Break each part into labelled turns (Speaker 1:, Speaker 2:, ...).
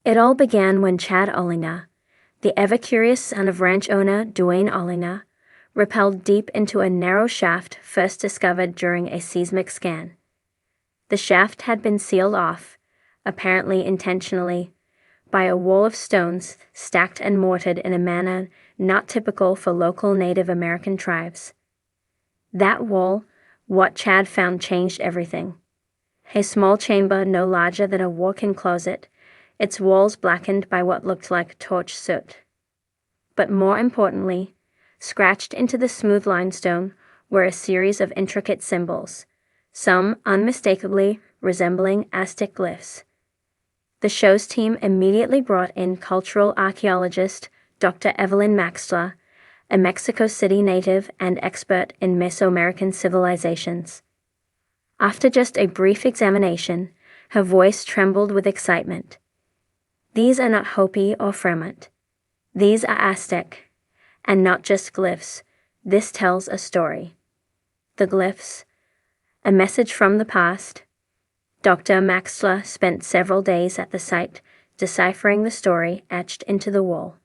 Speaker 1: It all began when Chad Ollinger, the ever-curious son of ranch owner Duane Ollinger, rappelled deep into a narrow shaft first discovered during a seismic scan. The shaft had been sealed off, apparently intentionally, by a wall of stones stacked and mortared in a manner not typical for local Native American tribes. That wall, what Chad found, changed everything. A small chamber no larger than a walk-in closet, its walls blackened by what looked like torch soot. But more importantly, scratched into the smooth limestone were a series of intricate symbols, some unmistakably resembling Aztec glyphs. The show's team immediately brought in cultural archaeologist Dr. Evelyn Maxtler, a Mexico City native and expert in Mesoamerican civilizations. After just a brief examination, her voice trembled with excitement. These are not Hopi or Fremont. These are Aztec, and not just glyphs. This tells a story. The glyphs, a message from the past. Dr. Maxtler spent several days at the site, deciphering the story etched into the wall.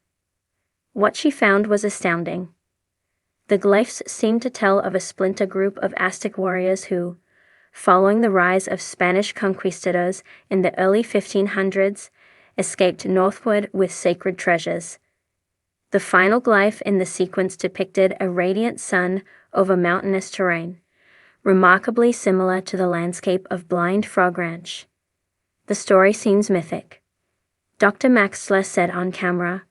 Speaker 1: What she found was astounding. The glyphs seemed to tell of a splinter group of Aztec warriors who, following the rise of Spanish conquistadors in the early 1500s, escaped northward with sacred treasures. The final glyph in the sequence depicted a radiant sun over mountainous terrain, remarkably similar to the landscape of Blind Frog Ranch. The story seems mythic, Dr. Maxtler said on camera,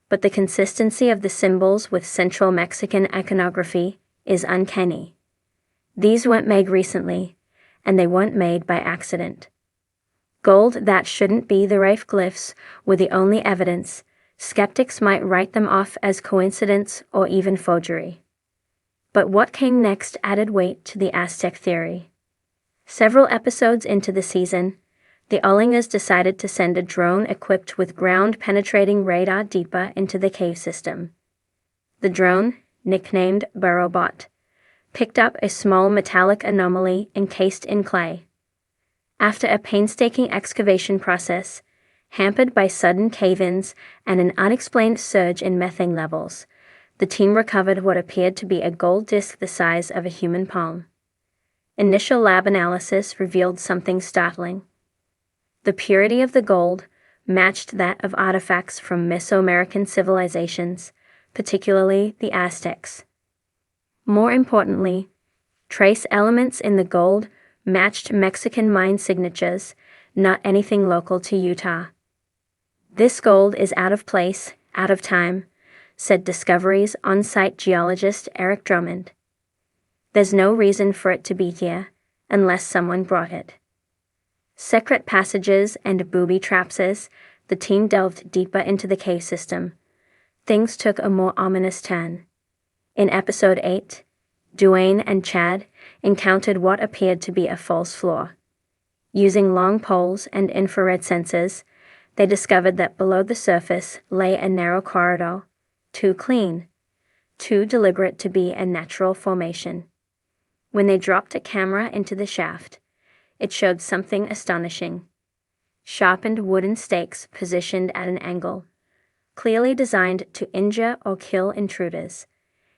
Speaker 1: but the consistency of the symbols with Central Mexican iconography is uncanny. These weren't made recently, and they weren't made by accident. Gold that shouldn't be the Rafe glyphs were the only evidence. Skeptics might write them off as coincidence or even forgery. But what came next added weight to the Aztec theory. Several episodes into the season, the Ollingers decided to send a drone equipped with ground-penetrating radar deeper into the cave system. The drone, nicknamed Burrowbot, picked up a small metallic anomaly encased in clay. After a painstaking excavation process, hampered by sudden cave-ins and an unexplained surge in methane levels, the team recovered what appeared to be a gold disc the size of a human palm. Initial lab analysis revealed something startling. The purity of the gold matched that of artifacts from Mesoamerican civilizations, particularly the Aztecs. More importantly, trace elements in the gold matched Mexican mine signatures, not anything local to Utah. This gold is out of place, out of time, said Discovery's on-site geologist Eric Drummond. There's no reason for it to be here, unless someone brought it. Secret passages and booby traps as the team delved deeper into the cave system, things took a more ominous turn. In Episode 8, Duane and Chad encountered what appeared to be a false floor. Using long poles and infrared sensors, they discovered that below the surface lay a narrow corridor, too clean, too deliberate to be a natural formation. When they dropped a camera into the shaft, it showed something astonishing. Sharpened wooden stakes positioned at an angle, clearly designed to injure or kill intruders.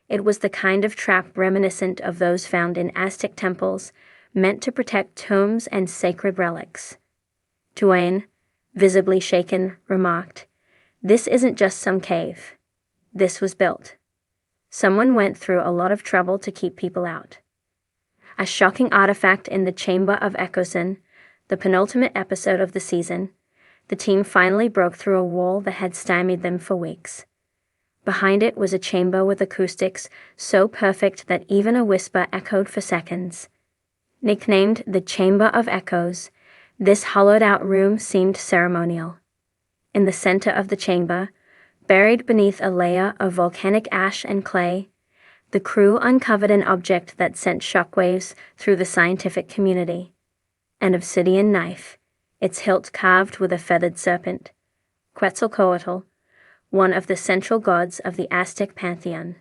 Speaker 1: It was the kind of trap reminiscent of those found in Aztec temples, meant to protect tombs and sacred relics. Duane, visibly shaken, remarked, "This isn't just some cave. This was built. Someone went through a lot of trouble to keep people out." A shocking artifact in the Chamber of Echoes, the penultimate episode of the season, the team finally broke through a wall that had stymied them for weeks. Behind it was a chamber with acoustics so perfect that even a whisper echoed for seconds. Nicknamed the Chamber of Echoes, this hollowed-out room seemed ceremonial. In the center of the chamber, buried beneath a layer of volcanic ash and clay, the crew uncovered an object that sent shockwaves through the scientific community. An obsidian knife, its hilt carved with a feathered serpent. Quetzalcoatl, one of the central gods of the Aztec pantheon.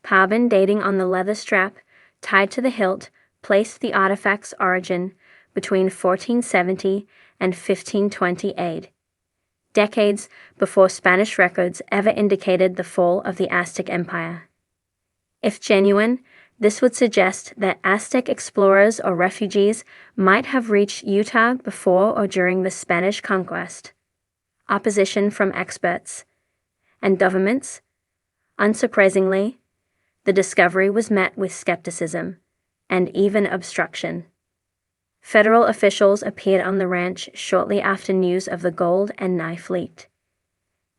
Speaker 1: Carbon dating on the leather strap, tied to the hilt, placed the artifact's origin between 1470 and 1520 AD. decades before Spanish records ever indicated the fall of the Aztec Empire. If genuine, this would suggest that Aztec explorers or refugees might have reached Utah before or during the Spanish conquest. Opposition from experts and governments. Unsurprisingly, the discovery was met with skepticism and even obstruction. Federal officials appeared on the ranch shortly after news of the gold and knife leaked.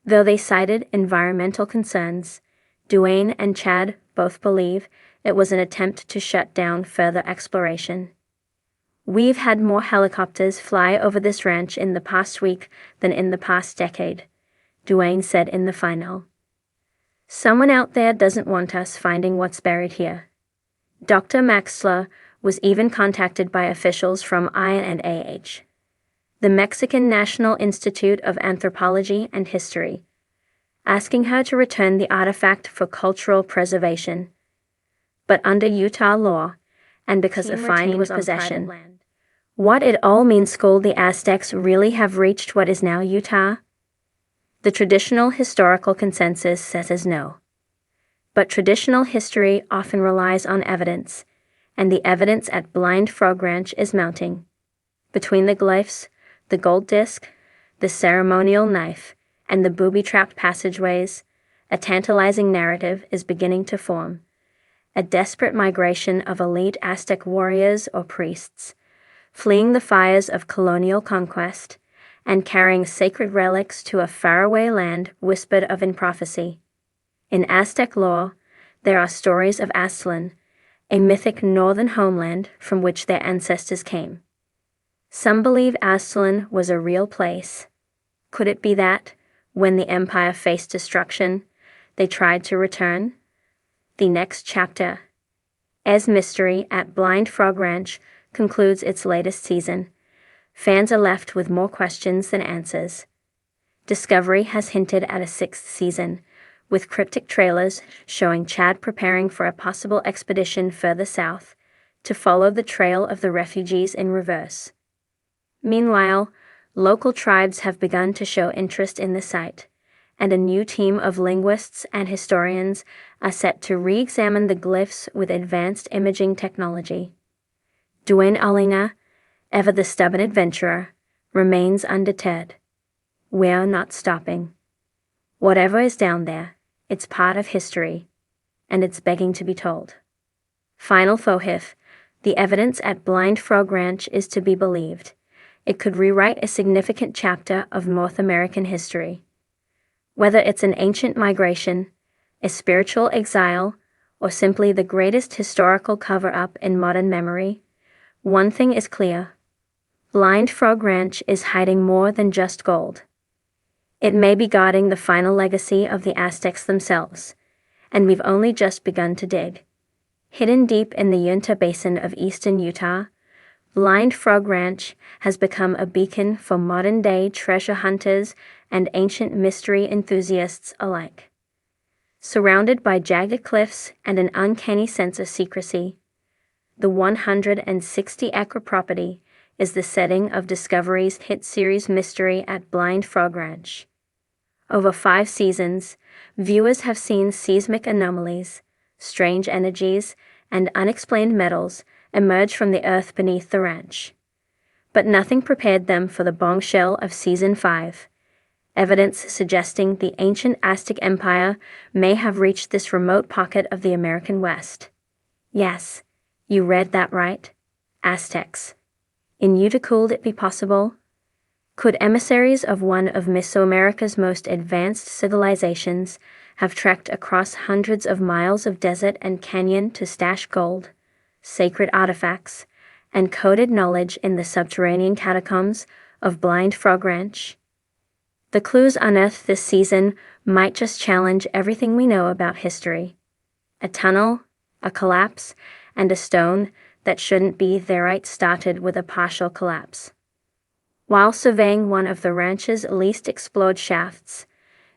Speaker 1: Though they cited environmental concerns, Duane and Chad both believe it was an attempt to shut down further exploration. "We've had more helicopters fly over this ranch in the past week than in the past decade," Duane said in the final. "Someone out there doesn't want us finding what's buried here." Dr. Maxler was even contacted by officials from INAH, the Mexican National Institute of Anthropology and History, asking her to return the artifact for cultural preservation. But under Utah law, and because a find was possession, what it all means could the Aztecs really have reached what is now Utah? The traditional historical consensus says no. But traditional history often relies on evidence, and the evidence at Blind Frog Ranch is mounting. Between the glyphs, the gold disc, the ceremonial knife, and the booby-trapped passageways, a tantalizing narrative is beginning to form. A desperate migration of elite Aztec warriors or priests, fleeing the fires of colonial conquest, and carrying sacred relics to a faraway land whispered of in prophecy. In Aztec lore, there are stories of Aztlan, a mythic northern homeland from which their ancestors came. Some believe Aztlan was a real place. Could it be that, when the empire faced destruction, they tried to return? The next chapter, as Mystery at Blind Frog Ranch concludes its latest season, fans are left with more questions than answers. Discovery has hinted at a sixth season, with cryptic trailers showing Chad preparing for a possible expedition further south to follow the trail of the refugees in reverse. Meanwhile, local tribes have begun to show interest in the site, and a new team of linguists and historians are set to re-examine the glyphs with advanced imaging technology. Duane Alina, ever the stubborn adventurer, remains undeterred. We're not stopping. Whatever is down there, it's part of history, and it's begging to be told. Final Fohif, the evidence at Blind Frog Ranch is to be believed. It could rewrite a significant chapter of North American history. Whether it's an ancient migration, a spiritual exile, or simply the greatest historical cover-up in modern memory, one thing is clear. Blind Frog Ranch is hiding more than just gold. It may be guarding the final legacy of the Aztecs themselves, and we've only just begun to dig. Hidden deep in the Uinta Basin of eastern Utah, Blind Frog Ranch has become a beacon for modern-day treasure hunters and ancient mystery enthusiasts alike. Surrounded by jagged cliffs and an uncanny sense of secrecy, the 160-acre property is the setting of Discovery's hit series Mystery at Blind Frog Ranch. Over 5 seasons, viewers have seen seismic anomalies, strange energies, and unexplained metals emerge from the earth beneath the ranch. But nothing prepared them for the bombshell of Season 5, evidence suggesting the ancient Aztec Empire may have reached this remote pocket of the American West. Yes, you read that right. Aztecs. In Utah, could it be possible? Could emissaries of one of Mesoamerica's most advanced civilizations have trekked across hundreds of miles of desert and canyon to stash gold, sacred artifacts, and coded knowledge in the subterranean catacombs of Blind Frog Ranch? The clues unearthed this season might just challenge everything we know about history. A tunnel, a collapse, and a stone that shouldn't be there started with a partial collapse. While surveying one of the ranch's least explored shafts,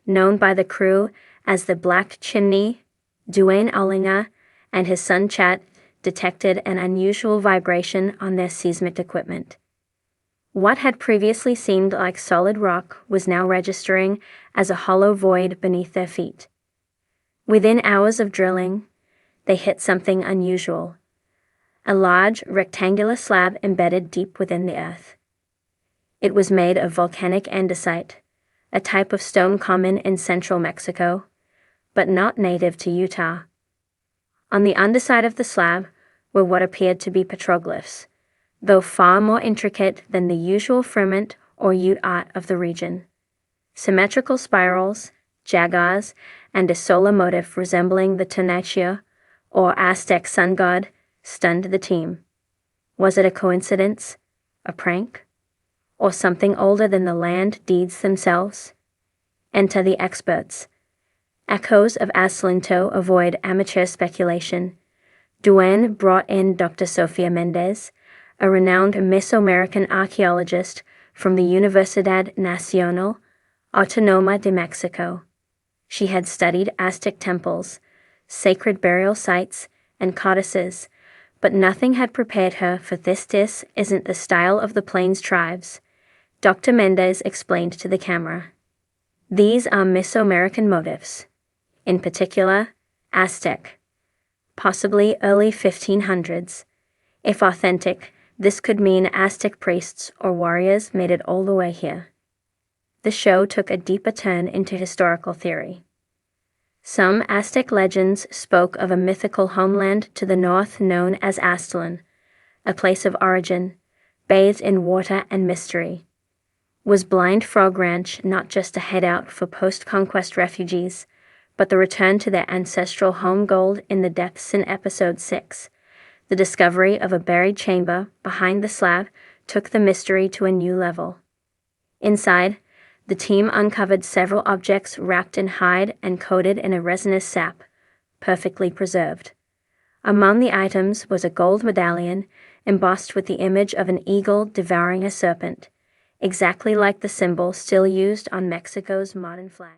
Speaker 1: known by the crew as the Black Chimney, Duane Alina and his son Chat detected an unusual vibration on their seismic equipment. What had previously seemed like solid rock was now registering as a hollow void beneath their feet. Within hours of drilling, they hit something unusual. A large, rectangular slab embedded deep within the earth. It was made of volcanic andesite, a type of stone common in central Mexico, but not native to Utah. On the underside of the slab were what appeared to be petroglyphs, though far more intricate than the usual firmament or Ute art of the region. Symmetrical spirals, jaguars, and a solar motif resembling the Tanatia, or Aztec sun god, stunned the team. Was it a coincidence? A prank? Or something older than the land deeds themselves? Enter the experts. Echoes of Aztlinto avoid amateur speculation. Duane brought in Dr. Sofia Mendez, a renowned Mesoamerican archaeologist from the Universidad Nacional Autónoma de Mexico. She had studied Aztec temples, sacred burial sites, and codices, but nothing had prepared her for this. This isn't the style of the Plains tribes, Dr. Mendez explained to the camera. These are Mesoamerican motifs, in particular, Aztec, possibly early 1500s. If authentic, this could mean Aztec priests or warriors made it all the way here. The show took a deeper turn into historical theory. Some Aztec legends spoke of a mythical homeland to the north known as Aztlan, a place of origin, bathed in water and mystery. Was Blind Frog Ranch not just a hideout for post-conquest refugees, but the return to their ancestral home? Gold in the Depths in Episode 6. The discovery of a buried chamber behind the slab took the mystery to a new level. Inside, the team uncovered several objects wrapped in hide and coated in a resinous sap, perfectly preserved. Among the items was a gold medallion embossed with the image of an eagle devouring a serpent, exactly like the symbol still used on Mexico's modern flag.